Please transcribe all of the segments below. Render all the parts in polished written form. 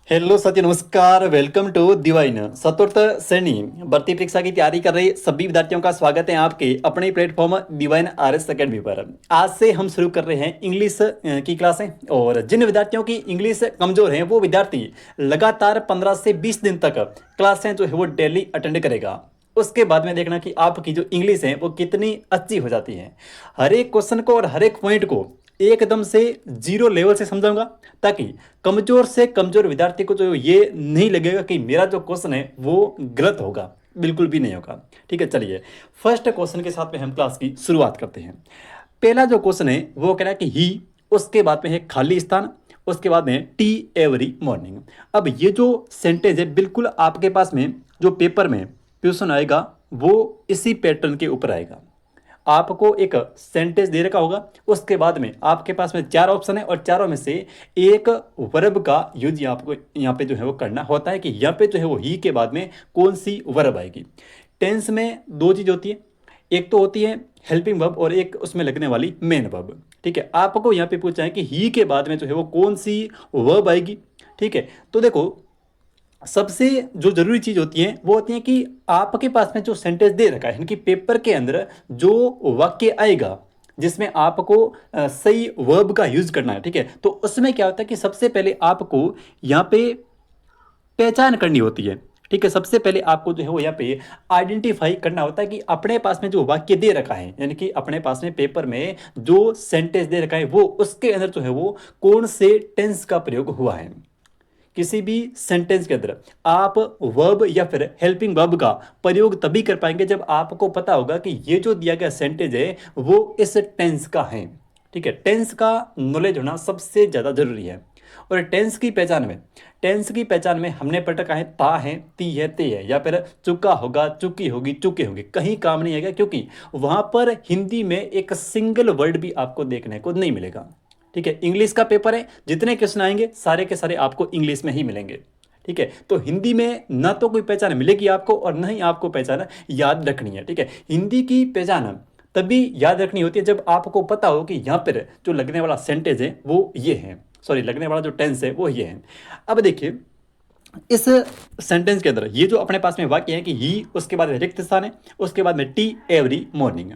Hello साथी, नमस्कार। Welcome to divine चतुर्थ श्रेणी भर्ती परीक्षा की तैयारी कर रहे सभी विद्यार्थियों का स्वागत है आपके अपने प्लेटफॉर्म डिवाइन आरएस अकेडमी पर। आज से हम शुरू कर रहे हैं इंग्लिश की क्लासें। और जिन विद्यार्थियों की इंग्लिश कमजोर है वो विद्यार्थी लगातार 15 से 20 दिन तक क्लासें जो है वो डेली अटेंड करेगा। उसके बाद में देखना कि आपकी जो इंग्लिश है वो कितनी अच्छी हो जाती है। हर एक क्वेश्चन को और हर एक पॉइंट को एकदम से जीरो लेवल से समझाऊंगा, ताकि कमजोर से कमजोर विद्यार्थी को जो ये नहीं लगेगा कि मेरा जो क्वेश्चन है वो गलत होगा। बिल्कुल भी नहीं होगा। ठीक है, चलिए फर्स्ट क्वेश्चन के साथ में हम क्लास की शुरुआत करते हैं। पहला जो क्वेश्चन है वो कह रहा है कि ही, उसके बाद में है खाली स्थान, उसके बाद में टी एवरी मॉर्निंग। अब ये जो सेंटेंस है बिल्कुल आपके पास में जो पेपर में क्वेश्चन आएगा वो इसी पैटर्न के ऊपर आएगा। आपको एक सेंटेंस दे रखा होगा, उसके बाद में आपके पास में चार ऑप्शन है और चारों में से एक वर्ब का यूज आपको यहाँ पे जो है वो करना होता है कि यहाँ पे जो है वो ही के बाद में कौन सी वर्ब आएगी। टेंस में दो चीज होती है, एक तो होती है हेल्पिंग वर्ब और एक उसमें लगने वाली मेन वर्ब। ठीक है, आपको यहाँ पे पूछा है कि ही के बाद में जो है वो कौन सी वर्ब आएगी। ठीक है, तो देखो सबसे जो जरूरी चीज होती है वो होती है कि आपके पास में जो सेंटेंस दे रखा है, यानी कि पेपर के अंदर जो वाक्य आएगा जिसमें आपको सही वर्ब का यूज करना है। ठीक है, तो उसमें क्या होता है कि सबसे पहले आपको यहाँ पे पहचान करनी होती है। ठीक है, सबसे पहले आपको जो है वो यहाँ पे आइडेंटिफाई करना होता है कि अपने पास में जो वाक्य दे रखा है, यानी कि अपने पास में पेपर में जो सेंटेंस दे रखा है वो उसके अंदर जो है वो कौन से टेंस का प्रयोग हुआ है। किसी भी सेंटेंस के अंदर आप वर्ब या फिर हेल्पिंग वर्ब का प्रयोग तभी कर पाएंगे जब आपको पता होगा कि ये जो दिया गया सेंटेंस है वो इस टेंस का है। ठीक है, टेंस का नॉलेज होना सबसे ज़्यादा जरूरी है। और टेंस की पहचान में हमने पढ़ रखा है ता है, ती है, ते है, या फिर चुका होगा, चुकी होगी, चुके होंगे, कहीं काम नहीं आएगा, क्योंकि वहां पर हिंदी में एक सिंगल वर्ड भी आपको देखने को नहीं मिलेगा। ठीक है, इंग्लिश का पेपर है, जितने क्वेश्चन आएंगे सारे के सारे आपको इंग्लिश में ही मिलेंगे। ठीक है, तो हिंदी में ना तो कोई पहचान मिलेगी आपको और ना ही आपको पहचान याद रखनी है। ठीक है, हिंदी की पहचान तभी याद रखनी होती है जब आपको पता हो कि यहाँ पर जो लगने वाला सेंटेंस है वो ये है, सॉरी लगने वाला जो टेंस है वो ये है। अब देखिए इस सेंटेंस के अंदर ये जो अपने पास में वाक्य है कि ही, उसके बाद रिक्त स्थान है, उसके बाद में टी एवरी मॉर्निंग।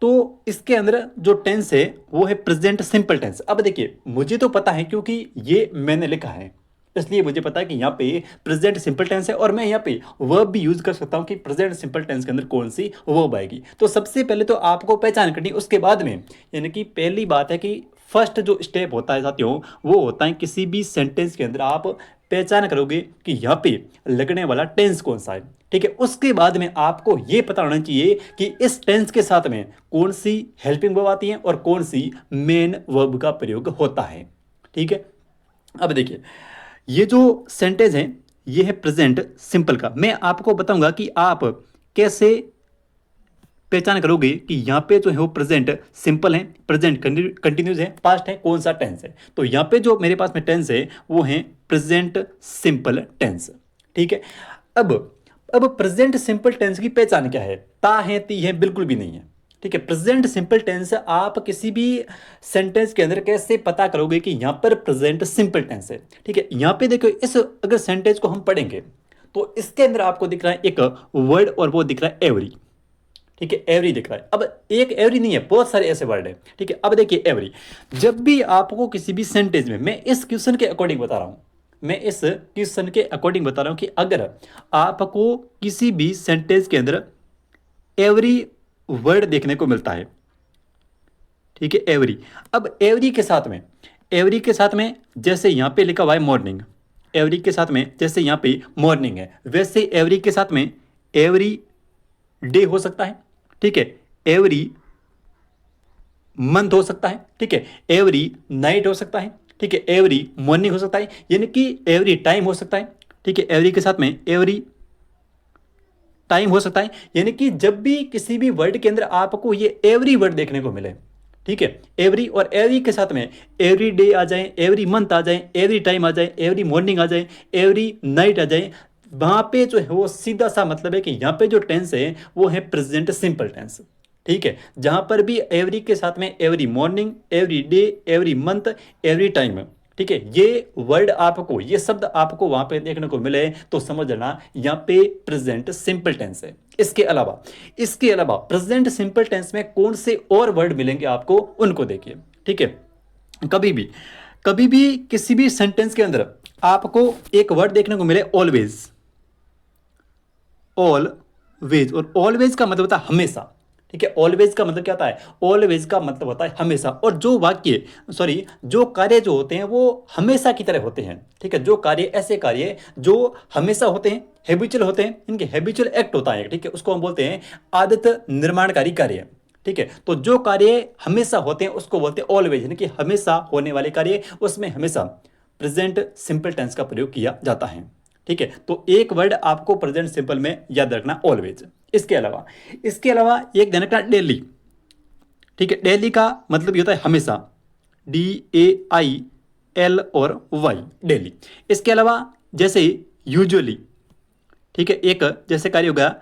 तो इसके अंदर जो टेंस है वो है प्रेजेंट सिंपल टेंस। अब देखिए मुझे तो पता है क्योंकि ये मैंने लिखा है, इसलिए मुझे पता है कि यहाँ पे प्रेजेंट सिंपल टेंस है और मैं यहाँ पे वर्ब भी यूज कर सकता हूँ कि प्रेजेंट सिंपल टेंस के अंदर कौन सी वर्ब आएगी। तो सबसे पहले तो आपको पहचान करनी, उसके बाद में यानी कि पहली बात है कि फर्स्ट जो स्टेप होता है साथियों वो होता है किसी भी सेंटेंस के अंदर आप पहचान करोगे कि यहाँ पे लगने वाला टेंस कौन सा है। ठीक है, उसके बाद में आपको ये पता होना चाहिए कि इस टेंस के साथ में कौन सी हेल्पिंग वर्ब आती है और कौन सी मेन वर्ब का प्रयोग होता है। ठीक है, अब देखिए ये जो सेंटेंस है ये है प्रेजेंट सिंपल का। मैं आपको बताऊंगा कि आप कैसे पहचान करोगे कि यहाँ पे जो है वो प्रेजेंट सिंपल है, प्रेजेंट कंटिन्यूस है, पास्ट है, कौन सा टेंस है। तो यहाँ पे जो मेरे पास में टेंस है वो है प्रेजेंट सिंपल टेंस। ठीक है, अब अब प्रेजेंट सिंपल टेंस की पहचान क्या है? ता है, ती है, बिल्कुल भी नहीं है। ठीक है, प्रेजेंट सिंपल टेंस आप किसी भी सेंटेंस के अंदर कैसे पता करोगे कि यहाँ पर प्रेजेंट सिंपल टेंस है। ठीक है, यहाँ पे देखो इस अगर सेंटेंस को हम पढ़ेंगे तो इसके अंदर आपको दिख रहा है एक वर्ड और वो दिख रहा है एवरी। ठीक है, एवरी दिख रहा है। अब एक एवरी नहीं है, बहुत सारे ऐसे वर्ड है। ठीक है, अब देखिए एवरी, जब भी आपको किसी भी सेंटेंस में, मैं इस क्वेश्चन के अकॉर्डिंग बता रहा हूं, मैं इस क्वेश्चन के अकॉर्डिंग बता रहा हूं कि अगर आपको किसी भी सेंटेंस के अंदर एवरी वर्ड देखने को मिलता है, ठीक है एवरी, अब एवरी के साथ में जैसे यहां पे लिखा हुआ है मॉर्निंग, एवरी के साथ में जैसे यहां पे मॉर्निंग है, वैसे एवरी के साथ में एवरी डे हो सकता है। ठीक है, एवरी मंथ हो सकता है। ठीक है, एवरी नाइट हो सकता है। ठीक है, एवरी मॉर्निंग हो सकता है, यानी कि एवरी टाइम हो सकता है। ठीक है, एवरी के साथ में एवरी टाइम हो सकता है, यानी कि जब भी किसी भी वर्ड के अंदर आपको ये एवरी वर्ड देखने को मिले, ठीक है, एवरी और एवरी के साथ में एवरी डे आ जाए, एवरी मंथ आ जाए, एवरी टाइम आ जाए, एवरी मॉर्निंग आ जाए, एवरी नाइट आ जाए, वहां पे जो है वो सीधा सा मतलब है कि यहाँ पे जो टेंस है वो है प्रेजेंट सिंपल टेंस। ठीक है, जहां पर भी एवरी के साथ में every morning, every day, every month, every time, ठीक है, ये वर्ड आपको, ये शब्द आपको वहां पे देखने को मिले तो समझ लेना यहाँ पे प्रेजेंट सिंपल टेंस है। इसके अलावा प्रेजेंट सिंपल टेंस में कौन से और वर्ड मिलेंगे आपको, उनको देखिए। ठीक है, कभी भी किसी भी सेंटेंस के अंदर आपको एक वर्ड देखने को मिले ऑलवेज, और ऑलवेज का मतलब होता है हमेशा। ठीक है, ऑलवेज का मतलब क्या होता है, ऑलवेज का मतलब होता है हमेशा। और जो कार्य जो होते हैं वो हमेशा की तरह होते हैं। ठीक है, जो कार्य, ऐसे कार्य जो हमेशा होते हैं, हैबिचुअल होते हैं, इनके हैबिचुअल एक्ट होता है। ठीक है, उसको हम बोलते हैं आदत निर्माणकारी कार्य। ठीक है, तो जो कार्य हमेशा होते हैं उसको बोलते हैं ऑलवेज, यानी कि हमेशा होने वाले कार्य, उसमें हमेशा प्रेजेंट सिंपल टेंस का प्रयोग किया जाता है। ठीक है, तो एक वर्ड आपको प्रेजेंट सिंपल में याद रखना, ऑलवेज। इसके अलावा एक ध्यान रखना, डेली। ठीक है, डेली का मतलब ये होता है हमेशा, DAIL और Y, डेली। इसके अलावा जैसे यूजुअली, ठीक है, एक जैसे कार्य होगा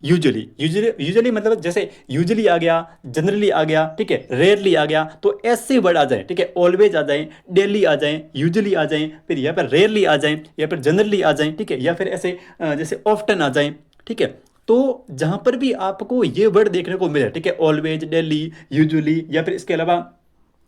यूजुअली मतलब जैसे यूजुअली आ गया, जनरली आ गया, ठीक है, रेयरली आ गया, तो ऐसे वर्ड आ जाए। ठीक है, ऑलवेज आ जाए, डेली आ जाए, यूजुअली आ जाए, फिर यहाँ पर रेयरली आ जाए, या फिर जनरली आ जाए। ठीक है, या फिर ऐसे जैसे ऑफ्टन आ जाए। ठीक है, तो जहां पर भी आपको ये वर्ड देखने को मिले, ठीक है, ऑलवेज, डेली, यूजुअली, या फिर इसके अलावा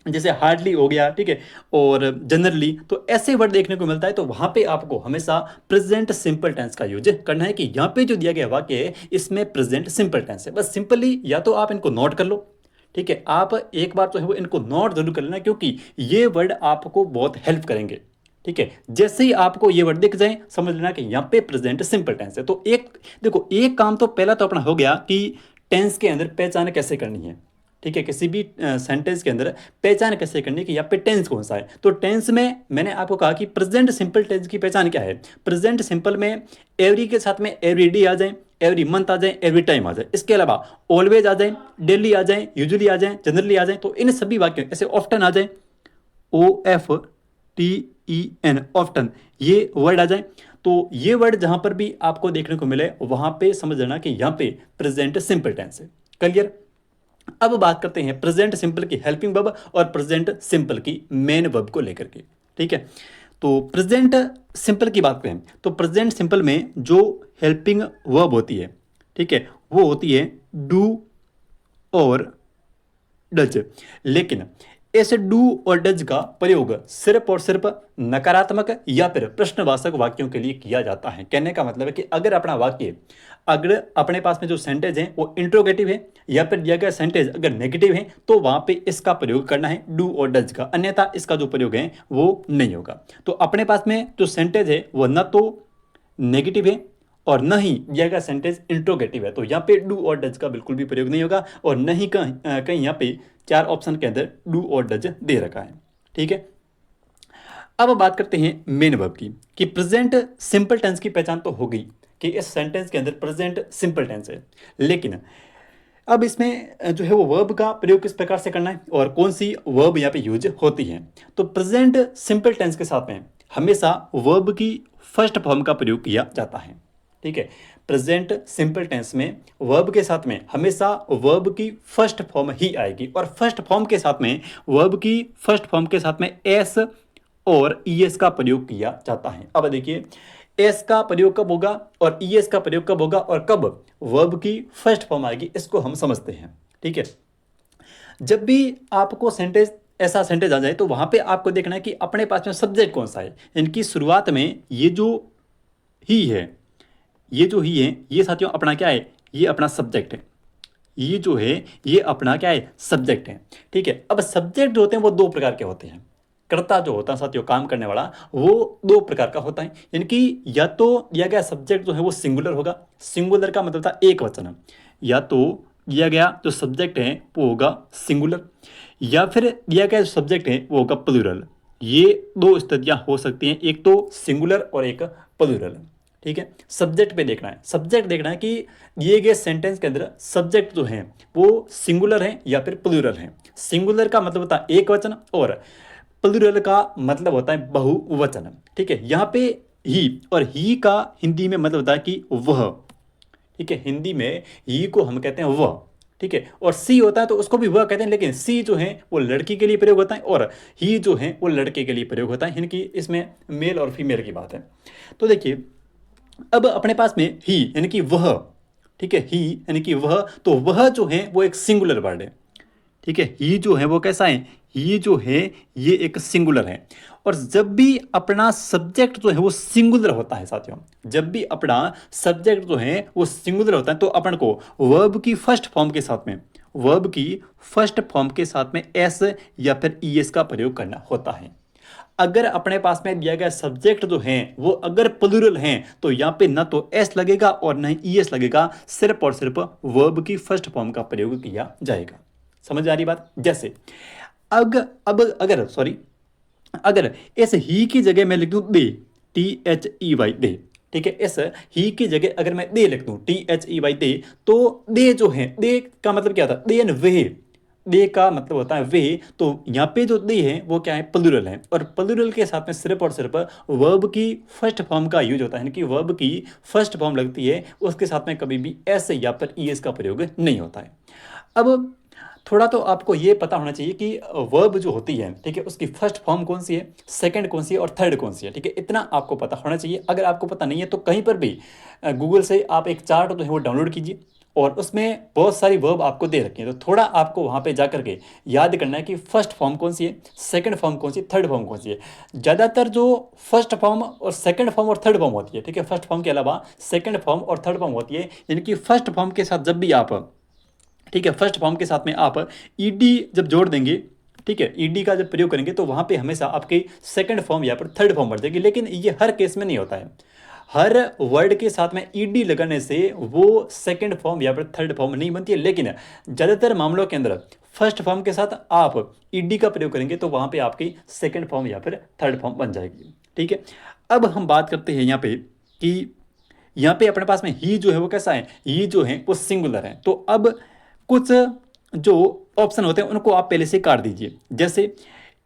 जैसे हार्डली हो गया, ठीक है, और जनरली, तो ऐसे वर्ड देखने को मिलता है, तो वहां पे आपको हमेशा प्रेजेंट सिंपल टेंस का यूज करना है कि यहाँ पे जो दिया गया वाक्य है इसमें प्रेजेंट सिंपल टेंस है। बस सिंपली या तो आप इनको नोट कर लो, ठीक है, आप एक बार तो है वो इनको नोट जरूर कर लेना, क्योंकि ये वर्ड आपको बहुत हेल्प करेंगे। ठीक है, जैसे ही आपको ये वर्ड दिख जाए समझ लेना कि यहाँ पे प्रेजेंट सिंपल टेंस है। तो देखो, एक काम तो पहला तो अपना हो गया कि टेंस के अंदर पहचान कैसे करनी है। ठीक है, किसी भी सेंटेंस के अंदर पहचान कैसे करनी है कि यहाँ पे टेंस कौन सा है। तो टेंस में मैंने आपको कहा कि प्रेजेंट सिंपल टेंस की पहचान क्या है। प्रेजेंट सिंपल में एवरी के साथ में एवरी डे आ जाए, एवरी मंथ आ जाए, एवरी टाइम आ जाए। इसके अलावा ऑलवेज आ जाए, डेली आ जाए, यूजुअली आ जाए, जनरली आ जाए। तो इन सभी वाक्यों, ऐसे ऑफ्टन आ जाए, OFTEN, ऑफ्टन, ये वर्ड आ जाए। तो ये वर्ड जहां पर भी आपको देखने को मिले वहां पे समझ लेना कि यहाँ पे प्रेजेंट सिंपल टेंस है। क्लियर। अब बात करते हैं प्रेजेंट सिंपल की हेल्पिंग वर्ब और प्रेजेंट सिंपल की मेन वर्ब को लेकर के। ठीक है, तो प्रेजेंट सिंपल की बात करें तो प्रेजेंट सिंपल में जो हेल्पिंग वर्ब होती है, ठीक है, वो होती है डू और डज। लेकिन ऐसे डू और डज का प्रयोग सिर्फ और सिर्फ नकारात्मक या फिर प्रश्नवाचक वाक्यों के लिए किया जाता है। कहने का मतलब है कि अगर अपने पास में जो सेंटेंस है वो इंट्रोगेटिव है या फिर दिया गया सेंटेंस अगर नेगेटिव है तो वहां पे इसका प्रयोग करना है डू और डज का, अन्यथा इसका जो प्रयोग है वो नहीं होगा। तो अपने पास में जो सेंटेंस है वो न तो नेगेटिव है और न ही दिया गया सेंटेंस इंट्रोगेटिव है, तो यहाँ पे डू और डज का बिल्कुल भी प्रयोग नहीं होगा। और न ही कहीं यहाँ पे चार ऑप्शन के अंदर डू और डज दे रखा है। ठीक है, अब बात करते हैं मेन वर्ब की कि प्रेजेंट सिंपल टेंस की पहचान तो हो गई कि इस सेंटेंस के अंदर प्रेजेंट सिंपल टेंस है। लेकिन अब इसमें जो है वो वर्ब का प्रयोग किस प्रकार से करना है और कौन सी वर्ब यहाँ पे यूज होती है। तो प्रेजेंट सिंपल टेंस के साथ में हमेशा वर्ब की फर्स्ट फॉर्म का प्रयोग किया जाता है। ठीक है, प्रेजेंट सिंपल टेंस में वर्ब के साथ में हमेशा वर्ब की फर्स्ट फॉर्म ही आएगी और फर्स्ट फॉर्म के साथ में वर्ब की फर्स्ट फॉर्म के साथ में एस और ईएस का प्रयोग किया जाता है। अब देखिए, एस का प्रयोग कब होगा और ईएस का प्रयोग कब होगा और कब वर्ब की फर्स्ट फॉर्म आएगी, इसको हम समझते हैं। ठीक है, जब भी आपको ऐसा सेंटेंस आ जाए तो वहां पे आपको देखना है कि अपने पास में सब्जेक्ट कौन सा है। इनकी शुरुआत में ये जो ही है ये साथियों अपना क्या है, ये अपना सब्जेक्ट है। ये जो है ये अपना क्या है, सब्जेक्ट है। ठीक है, अब सब्जेक्ट जो होते हैं वो दो प्रकार के होते हैं। कर्ता जो होता है साथियों, काम करने वाला, वो दो प्रकार का होता है। इनकी या तो दिया गया सब्जेक्ट जो है वो सिंगुलर होगा, सिंगुलर का मतलब था एक वचन, या तो दिया गया जो सब्जेक्ट है वो होगा सिंगुलर, या फिर दिया गया जो सब्जेक्ट है वो होगा प्लूरल। ये दो स्थितियां हो सकती हैं, एक तो सिंगुलर और एक प्लूरल। ठीक है, सब्जेक्ट पे देखना है, सब्जेक्ट देखना है कि दिए गए सेंटेंस के अंदर सब्जेक्ट जो है वो सिंगुलर है या फिर प्लूरल है। सिंगुलर का मतलब होता है एक वचन और प्लूरल का मतलब होता है बहुवचन। ठीक है, यहाँ पे ही और ही का हिंदी में मतलब होता है कि वह। ठीक है, हिंदी में ही को हम कहते हैं वह। ठीक है। और सी होता है तो उसको भी वह कहते हैं, लेकिन सी जो है वो लड़की के लिए प्रयोग होता है और ही जो है वो लड़के के लिए प्रयोग होता है, यानी कि इसमें मेल और फीमेल की बात है। तो देखिए अब अपने पास में ही यानी कि वह, ठीक है, ही यानी कि वह, तो वह जो है वो एक सिंगुलर वर्ड है, ठीक है। ही जो है वो कैसा है, ही जो है ये एक सिंगुलर है। और जब भी अपना सब्जेक्ट जो है वो सिंगुलर होता है साथियों, जब भी अपना सब्जेक्ट जो है वो सिंगुलर होता है तो अपन को वर्ब की फर्स्ट फॉर्म के साथ में, वर्ब की फर्स्ट फॉर्म के साथ में एस या फिर ईएस का प्रयोग करना होता है। अगर अपने पास में दिया गया सब्जेक्ट जो है वो अगर प्लूरल है तो यहाँ पे ना तो एस लगेगा और ना ही ईएस लगेगा, सिर्फ और सिर्फ वर्ब की फर्स्ट फॉर्म का प्रयोग किया जाएगा। समझ आ रही बात? जैसे अब अगर सॉरी, अगर इस ही की जगह मैं लिख दूं दे, THEY दे, ठीक है, इस ही की जगह अगर मैं दे लिख दूं THEY दे, तो दे जो है, दे का मतलब क्या था, दे वे, दे का मतलब होता है वे, तो यहाँ पे जो दे है वो क्या है, प्लूरल है, और प्लूरल के साथ में सिर्फ और सिर्फ वर्ब की फर्स्ट फॉर्म का यूज होता है, यानी कि वर्ब की फर्स्ट फॉर्म लगती है, उसके साथ में कभी भी एस या फिर ईएस का प्रयोग नहीं होता है। अब थोड़ा तो आपको ये पता होना चाहिए कि वर्ब जो होती है, ठीक है, उसकी फर्स्ट फॉर्म कौन सी है, सेकंड कौन सी है और थर्ड कौन सी है, ठीक है, इतना आपको पता होना चाहिए। अगर आपको पता नहीं है तो कहीं पर भी गूगल से आप एक चार्ट जो है वो डाउनलोड कीजिए और उसमें बहुत सारी वर्ब आपको दे रखी है, तो थोड़ा आपको वहाँ पे जा करके याद करना है कि फर्स्ट फॉर्म कौन सी है, सेकंड फॉर्म कौन सी है, थर्ड फॉर्म कौन सी है। ज़्यादातर जो फर्स्ट फॉर्म और सेकंड फॉर्म और थर्ड फॉर्म होती है, ठीक है, फर्स्ट फॉर्म के अलावा सेकंड फॉर्म और थर्ड फॉर्म होती है, यानी कि फर्स्ट फॉर्म के साथ जब भी आप, ठीक है, फर्स्ट फॉर्म के साथ में आप ईडी जब जोड़ देंगे, ठीक है, ईडी का जब प्रयोग करेंगे तो वहाँ पे हमेशा आपकी सेकंड फॉर्म या फिर थर्ड फॉर्म बढ़ जाएगी, लेकिन ये हर केस में नहीं होता है। हर वर्ड के साथ में ईडी लगाने से वो सेकंड फॉर्म या फिर थर्ड फॉर्म नहीं बनती है, लेकिन ज़्यादातर मामलों के अंदर फर्स्ट फॉर्म के साथ आप ईडी का प्रयोग करेंगे तो वहाँ पे आपकी सेकंड फॉर्म या फिर थर्ड फॉर्म बन जाएगी, ठीक है। अब हम बात करते हैं यहाँ पे कि यहाँ पे अपने पास में ही जो है वो कैसा है, ही जो है वो सिंगुलर है। तो अब कुछ जो ऑप्शन होते हैं उनको आप पहले से काट दीजिए। जैसे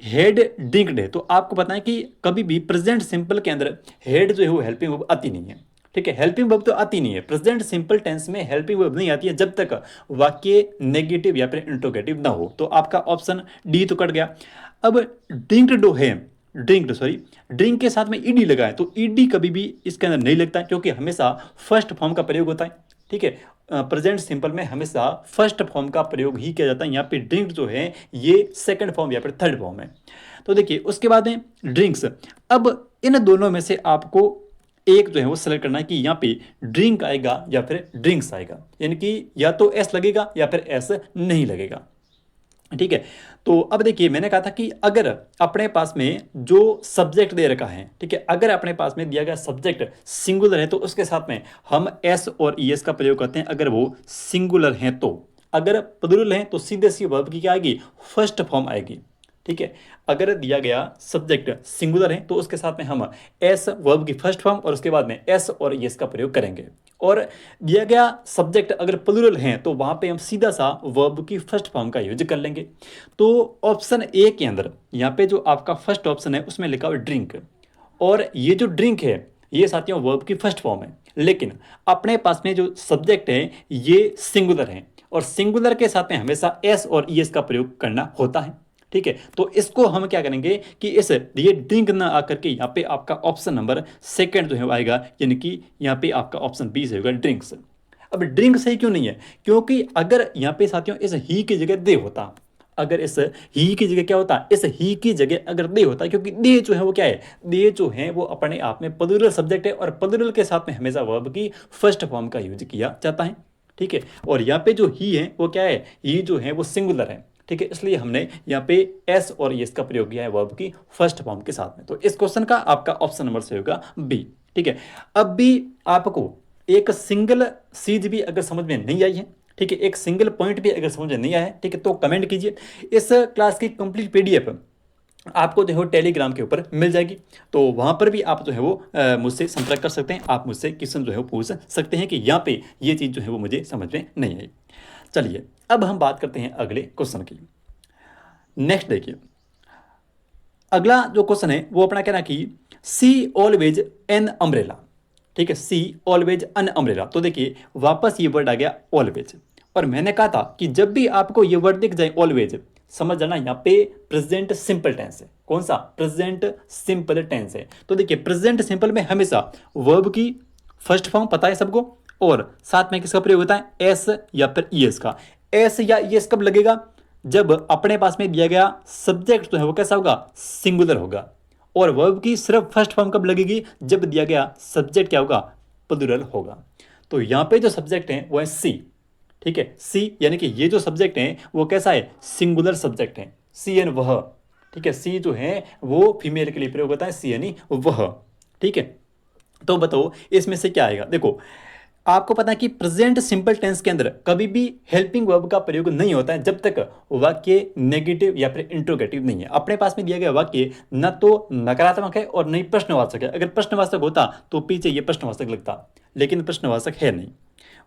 हेड ड्रिंक्ड है, तो आपको पता है कि कभी भी प्रेजेंट सिंपल के अंदर हेड जो है वो हेल्पिंग वर्ब आती नहीं है, ठीक है, हेल्पिंग वर्ब तो आती नहीं है, प्रेजेंट सिंपल टेंस में हेल्पिंग वर्ब नहीं आती है जब तक वाक्य नेगेटिव या फिर इंट्रोगेटिव ना हो। तो आपका ऑप्शन डी तो कट गया। अब ड्रिंक्ड है, ड्रिंक के साथ में ईडी लगा है, तो ईडी कभी भी इसके अंदर नहीं लगता है क्योंकि हमेशा फर्स्ट फॉर्म का प्रयोग होता है, ठीक है। प्रेजेंट सिंपल में हमेशा फर्स्ट फॉर्म का प्रयोग ही किया जाता है। यहाँ पे ड्रिंक जो है ये सेकंड फॉर्म या फिर थर्ड फॉर्म है। तो देखिए उसके बाद में ड्रिंक्स। अब इन दोनों में से आपको एक जो है वो सेलेक्ट करना है कि यहाँ पे ड्रिंक आएगा या फिर ड्रिंक्स आएगा, यानी कि या तो एस लगेगा या फिर एस नहीं लगेगा, ठीक है। तो अब देखिए मैंने कहा था कि अगर अपने पास में जो सब्जेक्ट दे रखा है, ठीक है, अगर अपने पास में दिया गया सब्जेक्ट सिंगुलर है तो उसके साथ में हम एस और ईएस का प्रयोग करते हैं अगर वो सिंगुलर हैं। तो अगर प्लूरल हैं तो सीधे सी वर्ब की क्या आएगी, फर्स्ट फॉर्म आएगी, ठीक है। अगर दिया गया सब्जेक्ट सिंगुलर है तो उसके साथ में हम एस वर्ब की फर्स्ट फॉर्म और उसके बाद में एस और एस का प्रयोग करेंगे। और दिया गया सब्जेक्ट अगर प्लूरल है तो वहां पे हम सीधा सा वर्ब की फर्स्ट फॉर्म का यूज कर लेंगे। तो ऑप्शन ए के अंदर यहाँ पे जो आपका फर्स्ट ऑप्शन है उसमें लिखा हुआ ड्रिंक, और ये जो ड्रिंक है ये साथियों वर्ब की फर्स्ट फॉर्म है, लेकिन अपने पास में जो सब्जेक्ट है ये सिंगुलर है और सिंगुलर के साथ में हमेशा एस और ईएस का प्रयोग करना होता है, ठीक है। तो इसको हम क्या करेंगे कि इस ये ड्रिंक ना आकर के यहाँ पे आपका ऑप्शन नंबर सेकंड जो है आएगा, यानी कि यहाँ पे आपका ऑप्शन बी से होगा ड्रिंक्स। अब ड्रिंक सही क्यों नहीं है, क्योंकि अगर यहाँ पे साथियों इस ही की जगह दे होता, अगर इस ही की जगह क्या होता, इस ही की जगह अगर दे होता, क्योंकि दे जो है वो क्या है, दे जो है वो अपने आप में प्लूरल सब्जेक्ट है और प्लूरल के साथ में हमेशा वर्ब की फर्स्ट फॉर्म का यूज किया जाता है, ठीक है। और यहाँ पे जो ही है वो क्या है, ही जो है वो सिंगुलर है, ठीक है, इसलिए हमने यहाँ पे एस और एस का प्रयोग किया है वर्ब की फर्स्ट फॉर्म के साथ में। तो इस क्वेश्चन का आपका ऑप्शन नंबर से होगा बी, ठीक है। अब भी आपको एक सिंगल चीज भी अगर समझ में नहीं आई है, ठीक है, एक सिंगल पॉइंट भी अगर समझ में नहीं आया है, ठीक है, तो कमेंट कीजिए। इस क्लास की कंप्लीट पीडीएफ आपको जो है वो टेलीग्राम के ऊपर मिल जाएगी, तो वहाँ पर भी आप जो है वो मुझसे संपर्क कर सकते हैं, आप मुझसे क्वेश्चन जो है वो पूछ सकते हैं कि यहाँ पे ये चीज़ जो है वो मुझे समझ में नहीं आई। चलिए अब हम बात करते हैं अगले क्वेश्चन की। नेक्स्ट देखिए, अगला जो क्वेश्चन है वो अपना कहना कि सी ऑलवेज एन अम्ब्रेला, ठीक है, सी ऑलवेज अन अम्ब्रेला। तो देखिए वापस ये वर्ड आ गया ऑलवेज, और मैंने कहा था कि जब भी आपको ये वर्ड दिख जाए ऑलवेज, समझ जाना यहाँ पे प्रेजेंट सिंपल टेंस है। कौन सा? प्रेजेंट सिंपल टेंस है। तो देखिए प्रेजेंट सिंपल में हमेशा वर्ब की फर्स्ट फॉर्म पता है सबको, और साथ में किसका प्रयोग होता है? एस या फिर ईएस का। एस या ईएस कब लगेगा? जब अपने पास में दिया गया सब्जेक्ट जो है वो कैसा होगा? सिंगुलर होगा। और वर्ब की सिर्फ फर्स्ट फॉर्म कब लगेगी? जब दिया गया सब्जेक्ट क्या होगा? प्लूरल होगा। तो यहां पे जो सब्जेक्ट है वो है सी। ठीक है, सी यानी कि ये जो सब्जेक्ट है वो कैसा है? सिंगुलर सब्जेक्ट है। सी यानी वह। ठीक है, सी जो है वो फीमेल के लिए प्रयोग होता है, सी यानी वह। ठीक है, तो बताओ इसमें से क्या आएगा? देखो आपको पता है कि प्रेजेंट सिंपल टेंस के अंदर कभी भी हेल्पिंग वर्ब का प्रयोग नहीं होता है जब तक वाक्य नेगेटिव या फिर इंट्रोगेटिव नहीं है। अपने पास में दिया गया वाक्य न तो नकारात्मक है और न ही प्रश्नवाचक है। अगर प्रश्नवाचक होता तो पीछे ये प्रश्नवाचक लगता, लेकिन प्रश्नवाचक है नहीं।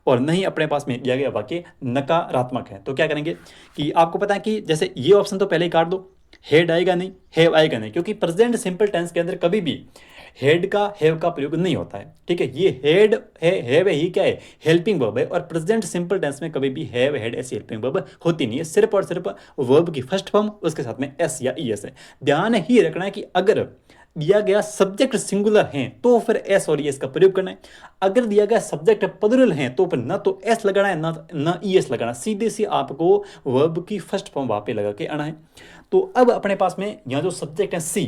और नहीं अपने पास में दिया गया वाक्य नकारात्मक है। तो क्या करेंगे कि आपको पता है कि जैसे ये ऑप्शन तो पहले ही काट दो, हेड आएगा नहीं, हैव आएगा नहीं, क्योंकि प्रेजेंट सिंपल टेंस के अंदर कभी भी हेड का हैव का प्रयोग नहीं होता है। ठीक है, ये हेड है, हैव है, ही क्या है? हेल्पिंग वर्ब है। और प्रेजेंट सिंपल टेंस में कभी भी हैव हेड ऐसी हेल्पिंग वर्ब होती नहीं है। सिर्फ और सिर्फ वर्ब की फर्स्ट फॉर्म उसके साथ में एस या ईएस है। ध्यान ही रखना है कि अगर दिया गया सब्जेक्ट सिंगुलर है तो फिर एस और ईएस का प्रयोग करना है। अगर दिया गया सब्जेक्ट प्लूरल है तो फिर ना तो एस लगाना है ना ईएस लगाना, सीधे सी आपको वर्ब की फर्स्ट फॉर्म वहां पे लगा के आना है। तो अब अपने पास में यहाँ जो सब्जेक्ट है सी,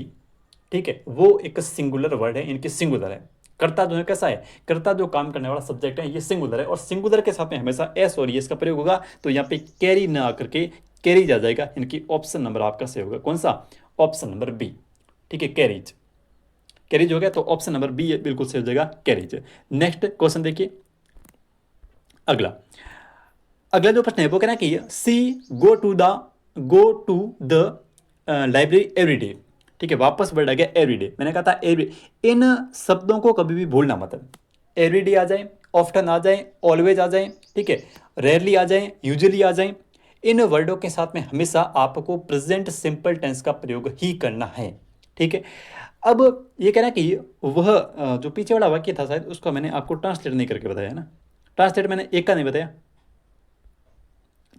ठीक है, वो एक सिंगुलर वर्ड है, इनकी सिंगुलर है। कर्ता जो है कैसा है? कर्ता जो काम करने वाला सब्जेक्ट है ये सिंगुलर है, और सिंगुलर के साथ में हमेशा एस और ईएस का प्रयोग होगा। तो यहाँ पे कैरी ना आकर के कैरी जा जाएगा। इनकी ऑप्शन नंबर आपका सही होगा। कौन सा? Option number B. ठीक है, कैरीज। कैरीज हो गया तो ऑप्शन नंबर बी बिल्कुल सही हो जाएगा, कैरीज। नेक्स्ट क्वेश्चन देखिए, अगला जो प्रश्न है वो कहना कि she go to the library every day. ठीक है, वापस वर्ड आ गया एवरी डे। मैंने कहा था एवरी, इन शब्दों को कभी भी भूलना मत। एवरी डे आ जाए, ऑफ्टन आ जाए, ऑलवेज आ जाए, ठीक है, रेयरली आ जाए, यूजुअली आ जाए, इन वर्डों के साथ में हमेशा आपको प्रेजेंट सिंपल टेंस का प्रयोग ही करना है। ठीक है, अब ये कहना कि वह जो पीछे वाला वाक्य था शायद उसका मैंने आपको ट्रांसलेट नहीं करके बताया ना। ट्रांसलेट मैंने एक का नहीं बताया।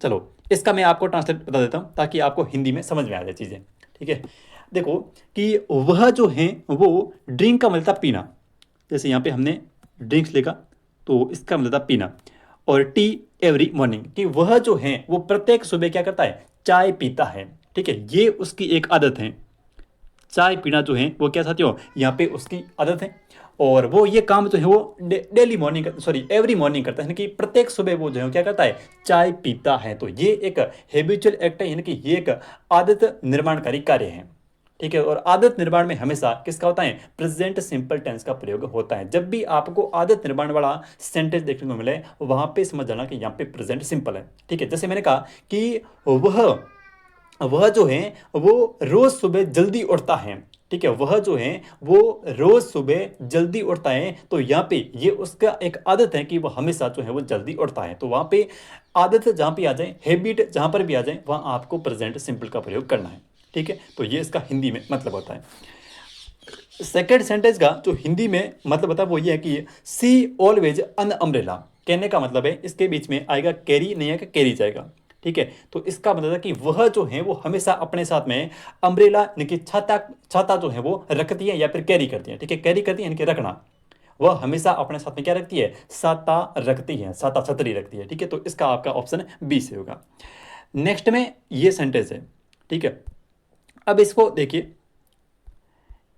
चलो इसका मैं आपको ट्रांसलेट बता देता हूँ ताकि आपको हिंदी में समझ में आ जाए चीज़ें। ठीक है, देखो कि वह जो है वो ड्रिंक का मतलब पीना। जैसे यहाँ पे हमने ड्रिंक्स लिखा तो इसका मतलब था पीना। और टी एवरी मॉर्निंग, कि वह जो है वो प्रत्येक सुबह क्या करता है? चाय पीता है। ठीक है, ये उसकी एक आदत है। चाय पीना जो है वो क्या साथियों यहाँ पे उसकी आदत है। और वो ये काम जो है वो डेली मॉर्निंग एवरी मॉर्निंग करता है, यानी कि प्रत्येक सुबह वो जो है क्या करता है? चाय पीता है। तो ये एक हैबिचुअल एक्ट है, यानी कि ये एक आदत निर्माणकारी कार्य है। ठीक है, और आदत निर्माण में हमेशा किसका होता है? प्रेजेंट सिंपल टेंस का प्रयोग होता है। जब भी आपको आदत निर्माण वाला सेंटेंस देखने को मिले वहां पे समझ जाना कि यहाँ पे प्रेजेंट सिंपल है। ठीक है, जैसे मैंने कहा कि वह जो है वो रोज सुबह जल्दी उठता है। ठीक है, वह जो है वो रोज सुबह जल्दी उठता है। तो यहाँ पे ये उसका एक आदत है कि वो हमेशा जो है वो जल्दी उठता है। तो वहां पे आदत जहां पे आ जाए, हैबिट जहां पर भी आ जाए, वहां आपको प्रेजेंट सिंपल का प्रयोग करना है। ठीक है, तो ये इसका हिंदी में मतलब होता है। सेकेंड सेंटेंस का जो हिंदी में मतलब होता है वो ये है कि सी ऑलवेज अन अम्ब्रेला। कहने का मतलब है इसके बीच में आएगा कैरी, नहीं आएगा कैरी जाएगा। ठीक है, तो इसका मतलब है कि वह जो है वो हमेशा अपने साथ में अम्ब्रेला यानी कि छाता जो है वो रखती है या फिर कैरी करती है। ठीक है, कैरी करती है यानी कि रखना। वह हमेशा अपने साथ में क्या रखती है? छाता रखती है, छाता छतरी रखती है। ठीक है, तो इसका आपका ऑप्शन बी से होगा। नेक्स्ट में ये सेंटेंस है। ठीक है, अब इसको देखिए,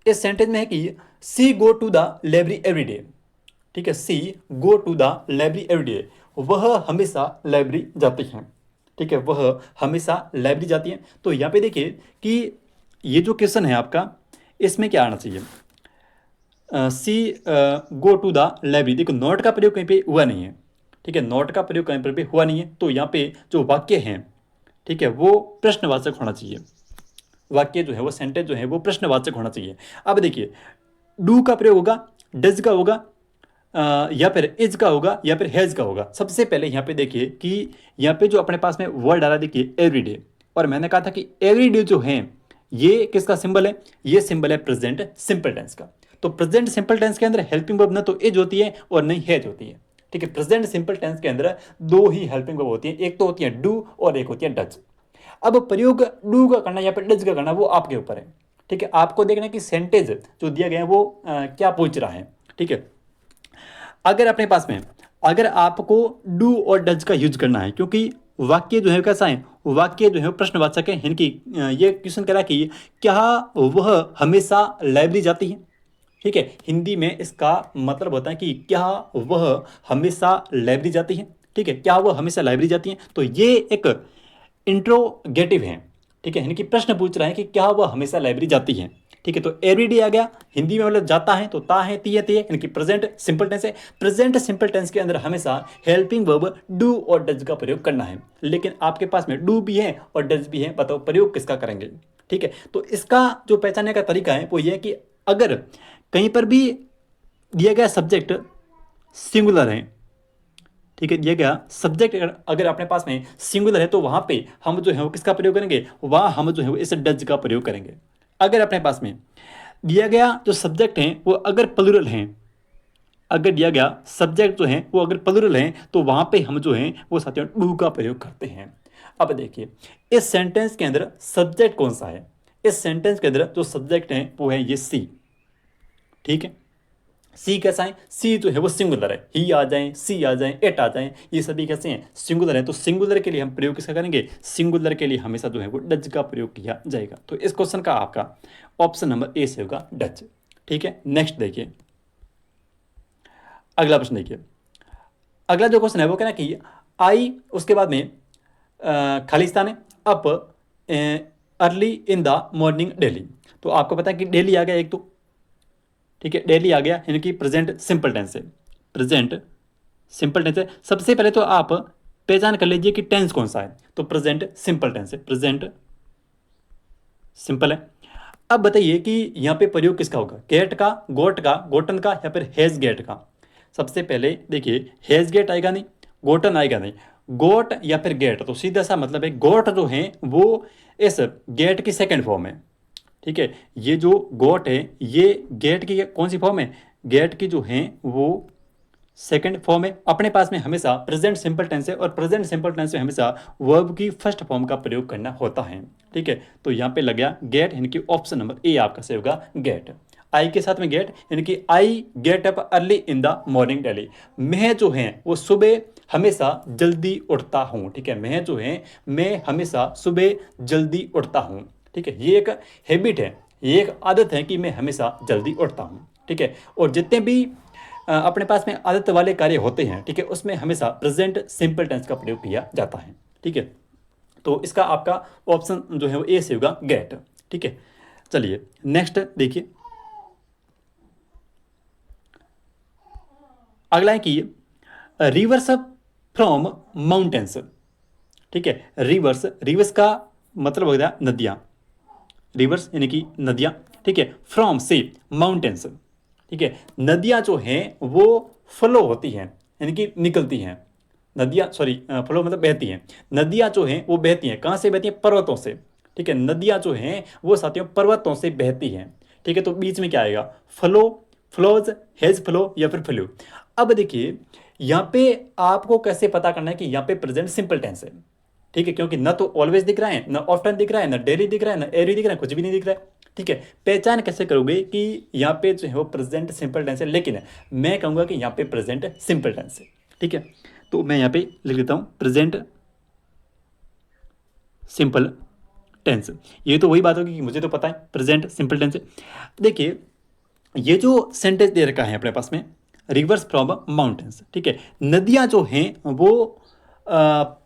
इस सेंटेंस में है कि she go to the library every day. ठीक है, she go to the library every day, वह हमेशा लाइब्रेरी जाती है। ठीक है, वह हमेशा लाइब्रेरी जाती है। तो यहाँ पे देखिए कि ये जो क्वेश्चन है आपका इसमें क्या आना चाहिए? सी गो टू द लाइब्रेरी। देखो नॉट का प्रयोग कहीं पे हुआ नहीं है। ठीक है, नॉट का प्रयोग कहीं पर भी हुआ नहीं है। तो यहाँ पे जो वाक्य है, ठीक है, वो प्रश्नवाचक होना चाहिए। वाक्य जो है वो सेंटेंस जो है वो प्रश्नवाचक होना चाहिए। अब देखिए डू का प्रयोग होगा, डज का होगा, या फिर इज का होगा, या फिर हैज का होगा। सबसे पहले यहाँ पे देखिए कि यहाँ पे जो अपने पास में वर्ड आ रहा है, देखिए एवरीडे। और मैंने कहा था कि एवरीडे जो है ये किसका सिंबल है? ये सिंबल है प्रेजेंट सिंपल टेंस का। तो प्रेजेंट सिंपल टेंस के अंदर हेल्पिंग वर्ब ना तो इज होती है और नहीं हैज होती है। ठीक है। प्रेजेंट सिंपल टेंस के अंदर दो ही हेल्पिंग वर्ब होती है, एक तो होती है डू और एक होती है डज। अब प्रयोग डू का करना या फिर डज का करना वो आपके ऊपर है, ठीक है। आपको देखना है कि सेंटेंस जो दिया गया है वो क्या पूछ रहा है, ठीक है। अगर अपने पास में अगर आपको डू और डज का यूज करना है, क्योंकि वाक्य जो है कैसा है, वाक्य जो है प्रश्नवाचक है, इनकी ये क्वेश्चन करा कि क्या वह हमेशा लाइब्रेरी जाती है, ठीक है। हिंदी में इसका मतलब होता है कि क्या वह हमेशा लाइब्रेरी जाती है, ठीक है। क्या वह हमेशा लाइब्रेरी जाती है, तो ये एक इंट्रोगेटिव है, ठीक है। इनकी प्रश्न पूछ रहा है कि क्या वह हमेशा लाइब्रेरी जाती है, ठीक है। तो एवरीडे आ गया, हिंदी में मतलब जाता है, तो ता है, ती है, ती है, इनकी प्रेजेंट सिंपल टेंस है। प्रेजेंट सिंपल टेंस के अंदर हमेशा हेल्पिंग वर्ब डू और डज का प्रयोग करना है, लेकिन आपके पास में डू भी है और डज भी है, बताओ प्रयोग किसका करेंगे, ठीक है। तो इसका जो पहचानने का तरीका है वो ये है कि अगर कहीं पर भी दिया गया सब्जेक्ट सिंगुलर है, ठीक है, दिया गया सब्जेक्ट अगर अपने पास में सिंगुलर है तो वहां पे हम जो है वो किसका प्रयोग करेंगे, वहां हम जो है वो इस डज का प्रयोग करेंगे। अगर अपने पास में दिया गया जो सब्जेक्ट है वो अगर प्लूरल है, अगर दिया गया सब्जेक्ट जो है वो अगर प्लूरल है तो वहां पे हम जो है वो साथियों डू का प्रयोग करते हैं। अब देखिए इस सेंटेंस के अंदर सब्जेक्ट कौन सा है, इस सेंटेंस के अंदर जो सब्जेक्ट है वो है ये सी, ठीक है। सी कैसा है, सी जो है वो सिंगुलर है, ही आ जाए, सी आ जाए, एट आ जाए, ये सभी कैसे हैं, सिंगुलर है। तो सिंगुलर के लिए हम प्रयोग किसका करेंगे, सिंगुलर के लिए हमेशा जो है वो डज का प्रयोग किया जाएगा। तो इस क्वेश्चन का आपका ऑप्शन नंबर ए से होगा डज, ठीक है। नेक्स्ट देखिए अगला प्रश्न देखिए, अगला जो क्वेश्चन है वो कहना कि आई उसके बाद में खालिस्तान है up early in the morning daily. तो आपको पता है कि डेली आ गया एक, तो ठीक है, डेली आ गया, यानी कि प्रेजेंट सिंपल टेंस है, प्रेजेंट सिंपल टेंस है। सबसे पहले तो आप पहचान कर लीजिए कि टेंस कौन सा है, तो प्रेजेंट सिंपल टेंस है, प्रेजेंट सिंपल है। अब बताइए कि यहां पे प्रयोग किसका होगा, गेट का, गोट का, गोटन का, या फिर हैज गेट का। सबसे पहले देखिए हैज गेट आएगा नहीं, गोटन आएगा नहीं, गोट या फिर गेट, तो सीधा सा मतलब है गोट जो है वो इस गेट की सेकेंड फॉर्म है, ठीक है। ये जो गोट है ये गेट की कौन सी फॉर्म है, गेट की जो है वो सेकंड फॉर्म है। अपने पास में हमेशा प्रेजेंट सिंपल टेंस है और प्रेजेंट सिंपल टेंस में हमेशा वर्ब की फर्स्ट फॉर्म का प्रयोग करना होता है, ठीक है। तो यहाँ पे लग गया गेट, यानी कि ऑप्शन नंबर ए आपका से होगा गेट। आई के साथ में गेट, यानी कि I get up early in the morning daily. मैं जो है वो सुबह हमेशा जल्दी उठता हूँ, ठीक है। मैं जो है मैं हमेशा सुबह जल्दी उठता हूँ, ठीक है। ये एक हैबिट है, ये एक आदत है कि मैं हमेशा जल्दी उठता हूँ, ठीक है। और जितने भी अपने पास में आदत वाले कार्य होते हैं, ठीक है, उसमें हमेशा प्रेजेंट सिंपल टेंस का प्रयोग किया जाता है, ठीक है। तो इसका आपका ऑप्शन जो है वो ए से होगा गेट, ठीक है। चलिए नेक्स्ट देखिए, अगला है कि रिवर्स फ्रॉम माउंटेन्स, ठीक है। रिवर्स, रिवर्स का मतलब हो गया नदियां, रिवर्स यानी कि नदियां, ठीक है। फ्रॉम से माउंटेन्स, ठीक है। नदियां जो हैं वो फ्लो होती हैं, यानी कि निकलती हैं, नदियां सॉरी फ्लो मतलब बहती हैं। नदियां जो हैं वो बहती हैं, कहाँ से बहती हैं, पर्वतों से, ठीक है। नदियां जो हैं वो साथियों पर्वतों से बहती हैं, ठीक है। तो बीच में क्या आएगा, फ्लो, फ्लोज, हेज फ्लो या फिर फ्लू। अब देखिए यहाँ पे आपको कैसे पता करना है कि यहाँ पे प्रेजेंट सिंपल टेंस है, ठीक है, क्योंकि ना तो ऑलवेज दिख रहा है, ना ऑफ्टन दिख रहा है, ना डेली दिख रहा है, ना एवरी दिख रहा है, कुछ भी नहीं दिख रहा है, ठीक है। पहचान कैसे करोगे कि यहाँ पे जो है वो प्रेजेंट सिंपल टेंस है, लेकिन मैं कहूँगा कि यहाँ पे प्रेजेंट सिंपल टेंस है, ठीक है। तो मैं यहाँ पे लिख देता हूँ प्रेजेंट सिंपल टेंस। ये तो वही बात होगी कि मुझे तो पता है प्रेजेंट सिंपल टेंस है। देखिए ये जो सेंटेंस दे रखा है अपने पास में, रिवर्स फ्रॉम माउंटेन्स, ठीक है। नदियाँ जो हैं वो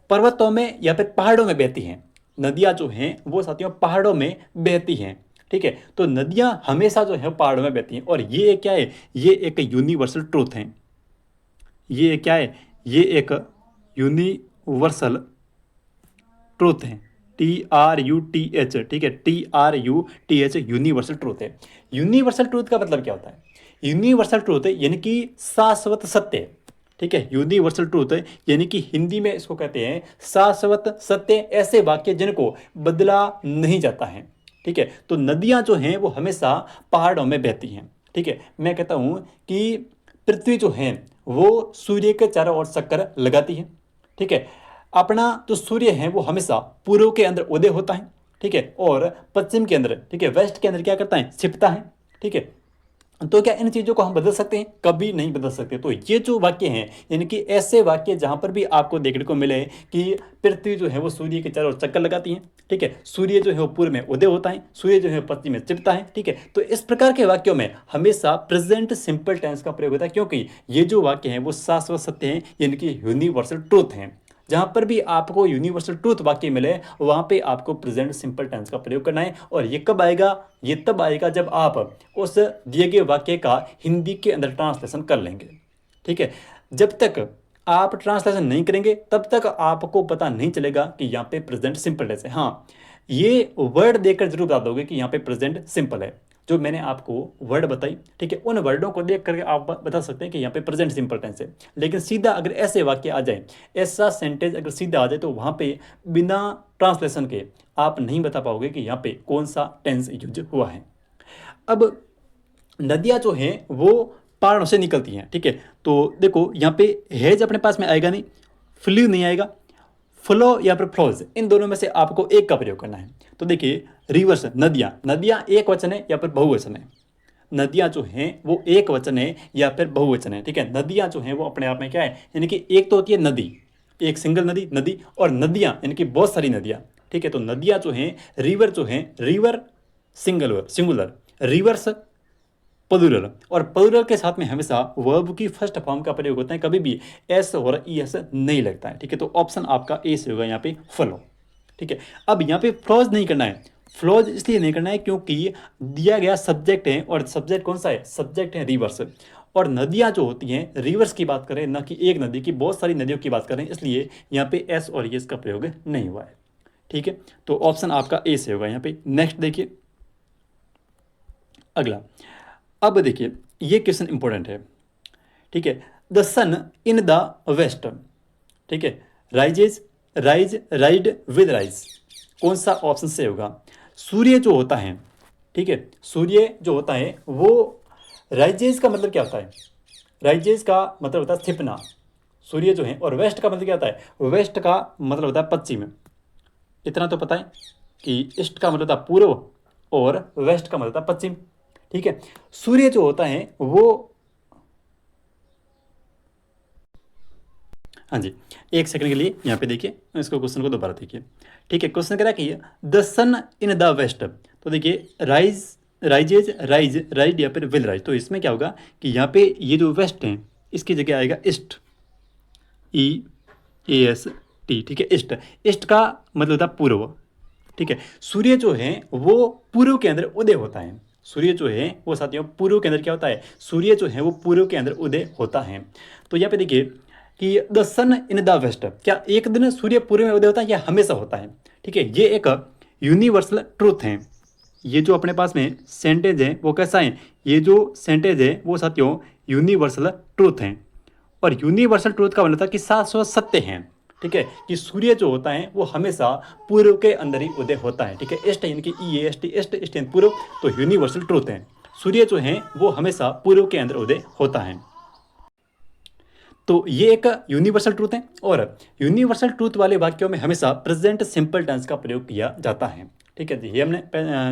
पर्वतों में या फिर पहाड़ों में बहती हैं, नदियाँ जो हैं वो साथियों पहाड़ों में बहती हैं, ठीक है। तो नदियाँ हमेशा जो है पहाड़ों में बहती हैं, और ये क्या है, ये एक यूनिवर्सल ट्रूथ है, ये क्या है, ये एक यूनिवर्सल ट्रूथ है, TRUTH, ठीक है, TRUTH, यूनिवर्सल ट्रूथ है। यूनिवर्सल ट्रूथ का मतलब क्या होता है, यूनिवर्सल ट्रूथ है यानी कि शाश्वत सत्य, ठीक है। यूनिवर्सल ट्रूथ है यानी कि हिंदी में इसको कहते हैं शाश्वत सत्य, ऐसे वाक्य जिनको बदला नहीं जाता है, ठीक है। तो नदियां जो हैं वो हमेशा पहाड़ों में बहती हैं, ठीक है। मैं कहता हूं कि पृथ्वी जो है वो सूर्य के चारों ओर चक्कर लगाती है। ठीक है, अपना जो सूर्य है वो हमेशा पूर्व के अंदर उदय होता है। ठीक है, और पश्चिम के अंदर, ठीक है, वेस्ट के अंदर क्या करता है, छिपता है। ठीक है, तो क्या इन चीजों को हम बदल सकते हैं? कभी नहीं बदल सकते। तो ये जो वाक्य हैं, यानी कि ऐसे वाक्य जहां पर भी आपको देखने को मिले कि पृथ्वी जो है वो सूर्य के चारों ओर चक्कर लगाती है, ठीक है, सूर्य जो है वो पूर्व में उदय होता है, सूर्य जो है पश्चिम में छिपता है, ठीक है, तो इस प्रकार के वाक्यों में हमेशा प्रेजेंट सिंपल टेंस का प्रयोग होता है, क्योंकि ये जो वाक्य हैं वो शाश्वत सत्य हैं, यानी कि यूनिवर्सल ट्रूथ हैं। जहां पर भी आपको यूनिवर्सल ट्रूथ वाक्य मिले वहां पे आपको प्रेजेंट सिंपल टेंस का प्रयोग करना है। और ये कब आएगा? ये तब आएगा जब आप उस दिए गए वाक्य का हिंदी के अंदर ट्रांसलेशन कर लेंगे। ठीक है, जब तक आप ट्रांसलेशन नहीं करेंगे तब तक आपको पता नहीं चलेगा कि यहाँ पे प्रेजेंट सिंपल टेंस है। हाँ, ये वर्ड देखकर जरूर बता दोगे कि यहाँ पे प्रेजेंट सिंपल है। जो मैंने आपको वर्ड बताई, ठीक है, उन वर्डों को देख करके आप बता सकते हैं कि यहाँ पे प्रेजेंट सिंपल टेंस है। लेकिन सीधा अगर ऐसे वाक्य आ जाए, ऐसा सेंटेंस अगर सीधा आ जाए, तो वहाँ पे बिना ट्रांसलेशन के आप नहीं बता पाओगे कि यहाँ पे कौन सा टेंस यूज हुआ है। अब नदियाँ जो हैं वो पहाड़ों से निकलती हैं। ठीक है, तो देखो यहाँ पे हेज अपने पास में आएगा नहीं, फ्लू नहीं आएगा, फ्लो या फिर फ्लोज, इन दोनों में से आपको एक का प्रयोग करना है। तो देखिए, रिवर्स, नदियाँ, नदियाँ एक वचन है या फिर बहुवचन है? नदियाँ जो हैं वो एक वचन है या फिर बहुवचन है? ठीक है, नदियाँ जो हैं वो अपने आप में क्या है, यानी कि एक तो होती है नदी, एक सिंगल नदी, नदी, और नदियाँ यानी कि बहुत सारी नदियाँ। ठीक है, तो नदियाँ जो हैं, रिवर जो हैं, रिवर सिंगुलर, रिवर्स प्लूरल, और प्लूरल के साथ में हमेशा वर्ब की फर्स्ट फॉर्म का प्रयोग होता है, कभी भी एस और ई एस नहीं लगता है। ठीक है, तो ऑप्शन आपका ए से होगा यहाँ पे फ्लो। ठीक है, अब यहाँ पे फ्लोज नहीं करना है। फ्लोज इसलिए नहीं करना है क्योंकि दिया गया सब्जेक्ट है, और सब्जेक्ट कौन सा है? सब्जेक्ट है रिवर्स, और नदियाँ जो होती हैं रिवर्स की बात करें, ना कि एक नदी की, बहुत सारी नदियों की बात करें, इसलिए यहाँ पे एस और एस का प्रयोग नहीं हुआ है। ठीक है, तो ऑप्शन आपका ए से होगा यहाँ पे। नेक्स्ट देखिए अगला। अब देखिए ये क्वेश्चन इंपॉर्टेंट है। ठीक है, the sun in the west, ठीक है, rises, rise, ride, with rise, कौन सा ऑप्शन से होगा? सूर्य जो होता है, ठीक है, सूर्य जो होता है वो, राइजेज का मतलब क्या होता है? राइजेज का मतलब होता है छिपना, सूर्य जो है, और वेस्ट का मतलब क्या होता है? वेस्ट का मतलब होता है पश्चिम। इतना तो पता है कि ईस्ट का मतलब होता है पूर्व और वेस्ट का मतलब होता है पश्चिम। ठीक है, सूर्य जो होता है वो, हाँ जी, एक सेकंड के लिए यहाँ पे देखिए, इसको क्वेश्चन को दोबारा देखिए। ठीक है, क्वेश्चन कह रहा है कि the sun in the west, तो देखिए राइज, राइजेज, राइज, राइड या फिर विल राइज, तो इसमें क्या होगा कि यहाँ पे ये जो वेस्ट है इसकी जगह आएगा east, E A S T. ठीक है, ईस्ट, ईस्ट का मतलब होता है पूर्व। ठीक है, सूर्य जो है वो पूर्व के अंदर उदय होता है। सूर्य जो है वो साथियों पूर्व के अंदर क्या होता है? सूर्य जो है वो पूर्व के अंदर उदय होता है। तो यहाँ पे देखिए कि the sun in the west, क्या एक दिन सूर्य पूर्व में उदय होता है या हमेशा होता है? ठीक है, ये एक यूनिवर्सल ट्रूथ है। ये जो अपने पास में सेंटेंस है वो कैसा है? ये जो सेंटेंस है वो साथियों यूनिवर्सल ट्रूथ है, और यूनिवर्सल ट्रूथ का मतलब था कि शाश्वत सत्य है। ठीक है, कि सूर्य जो होता है वो हमेशा पूर्व के अंदर ही उदय होता है। ठीक है, ईस्ट यानी कि E S T, east, east यानी पूर्व, तो यूनिवर्सल ट्रूथ है, सूर्य जो है वो हमेशा पूर्व के अंदर उदय होता है। तो ये एक यूनिवर्सल ट्रूथ है, और यूनिवर्सल ट्रूथ वाले वाक्यों में हमेशा प्रेजेंट सिंपल टेंस का प्रयोग किया जाता है। ठीक है, ये हमने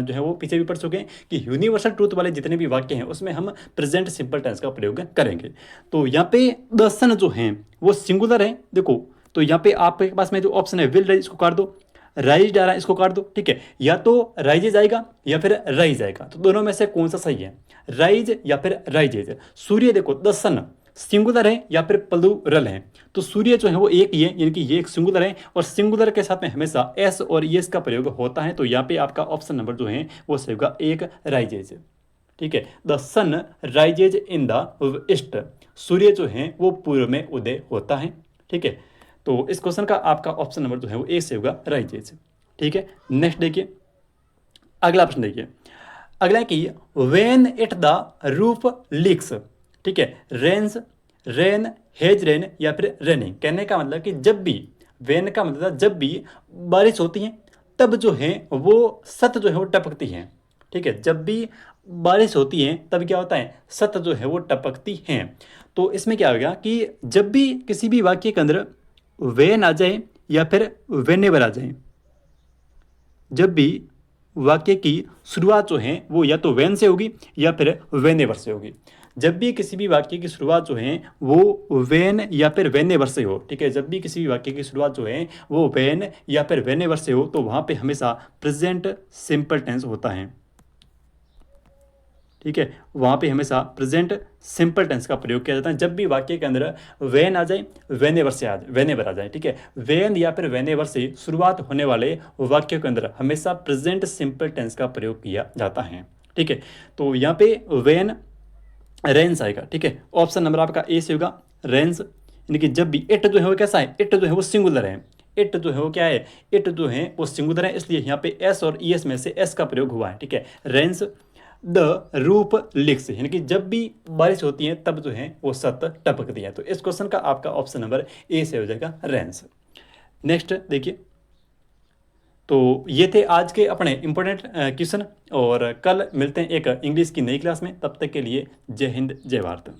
जो है वो पीछे भी पढ़ चुके हैं कि यूनिवर्सल ट्रूथ वाले जितने भी वाक्य हैं उसमें हम प्रेजेंट सिंपल टेंस का प्रयोग करेंगे। तो यहाँ पे द सन जो है वो सिंगुलर है, देखो, तो यहाँ पे आपके पास में जो ऑप्शन है विल राइज, इसको काट दो, राइज डाला इसको काट दो। ठीक है, या तो राइजेज आएगा या फिर राइज आएगा, तो दोनों में से कौन सा सही है? राइज या फिर राइजेज। सूर्य देखो द सन सिंगुलर है या फिर प्लूरल है, तो सूर्य जो है वो एक ही है, यानी कि ये एक सिंगुलर है, और सिंगुलर के साथ में हमेशा एस और एस का प्रयोग होता है। तो यहाँ पे आपका ऑप्शन नंबर जो है वो सही होगा, एक, राइजेज। ठीक है, the sun rises in the east, सूर्य जो है वो पूर्व में उदय होता है। ठीक है, तो इस क्वेश्चन का आपका ऑप्शन नंबर जो है वो ए से होगा, राइजेज। ठीक है, नेक्स्ट देखिए अगला प्रश्न देखिए। अगला है कि when it the roof leaks, ठीक है, रेन्स, रेन, हेज रेन या फिर रेनिंग। कहने का मतलब कि जब भी, वेन का मतलब जब भी बारिश होती है तब जो है वो सत जो है वो टपकती है। ठीक है, जब भी बारिश होती है तब क्या होता है, सत जो है वो टपकती हैं। तो इसमें क्या होगा कि जब भी किसी भी वाक्य के अंदर वेन आ जाए या फिर वेनेवर आ जाए, जब भी वाक्य की शुरुआत जो है वो या तो वेन से होगी या फिर वेनेवर से होगी। जब भी किसी भी वाक्य की शुरुआत जो है वो वेन या फिर वेनेवर से हो, ठीक है, जब भी किसी भी वाक्य की शुरुआत जो है वो वेन या फिर वेनेवर से हो तो वहाँ पे हमेशा प्रेजेंट सिंपल टेंस होता है। ठीक है, वहाँ पे हमेशा प्रेजेंट सिंपल टेंस का प्रयोग किया जाता है जब भी वाक्य के अंदर वेन आ जाए, वेनेवर आ जाए। ठीक है, वेन या फिर वेनेवर से शुरुआत होने वाले वाक्य के अंदर हमेशा प्रेजेंट सिंपल टेंस का प्रयोग किया जाता है। ठीक है, तो यहाँ पे वेन रेंस आएगा। ठीक है, ऑप्शन नंबर आपका ए से होगा, रेंस। यानी कि जब भी इट जो है वो कैसा है, इट जो है वो सिंगुलर है, इट जो है वो क्या है, इट जो है वो सिंगुलर है, इसलिए यहाँ पे एस और ई एस में से एस का प्रयोग हुआ है। ठीक है, रेंस द रूप लिक्स, यानी कि जब भी बारिश होती है तब जो है वो सत टपकती है। तो इस क्वेश्चन का आपका ऑप्शन नंबर ए से हो जाएगा, रेंस। नेक्स्ट देखिए, तो ये थे आज के अपने इंपॉर्टेंट क्वेश्चन, और कल मिलते हैं एक इंग्लिश की नई क्लास में। तब तक के लिए जय हिंद, जय भारत।